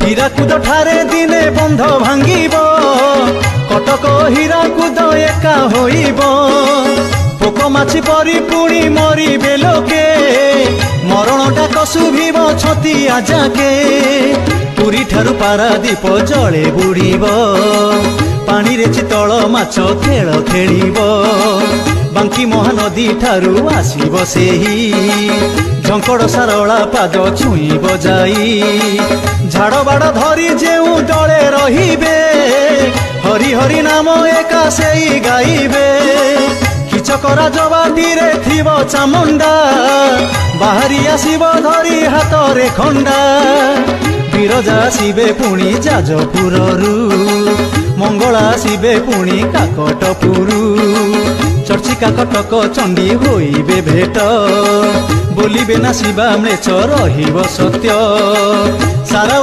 হীরাকুদ ঠারে দিনে বন্ধ ভাঙ্গিব, কটক হীরাকুদ একা হইব। পোক মাছি পরি পুଣି মরিবে লোকে, মরণ ডাক শুভিব ছতিয়া যাকে। পুରୀ ଠାରୁ ପାରାଦୀପ ଜଳେ ବୁଡ଼ିବ, ପାଣିରେ ଚିତଳ ମାଛ ଖେଳ ଖେଳିବ। ବାଙ୍କି ମହାନଦୀ ଠାରୁ ଆସିବ ସେହି, ଝଙ୍କଡ଼ ସାରଳା ପାଦ ଛୁଇଁବ ଯାଇ। ଝାଡ଼ ବାଡ଼ ଧରି ଯେଉଁ ଦଳେ ରହିବେ, ହରି ହରି ନାମ ଏକା ସେଇ ଗାଇବେ। କିଚକରା ଜବାଟିରେ ଥିବ ଚାମୁଣ୍ଡା, ବାହାରି ଆସିବ ଧରି ହାତରେ ଖଣ୍ଡା। ବିରଜା ଆସିବେ ପୁଣି ଯାଜପୁରରୁ, ମଙ୍ଗଳା ଆସିବେ ପୁଣି କାକଟପୁରୁ। ଚର୍ଚ୍ଚିକା କଟକ ଚଣ୍ଡୀ ହୋଇବେ ଭେଟ, ବୋଲିବେ ନା ଶିବା ମ୍ଲେଚ୍ଛ ରହିବ ସତ୍ୟ। ସାରା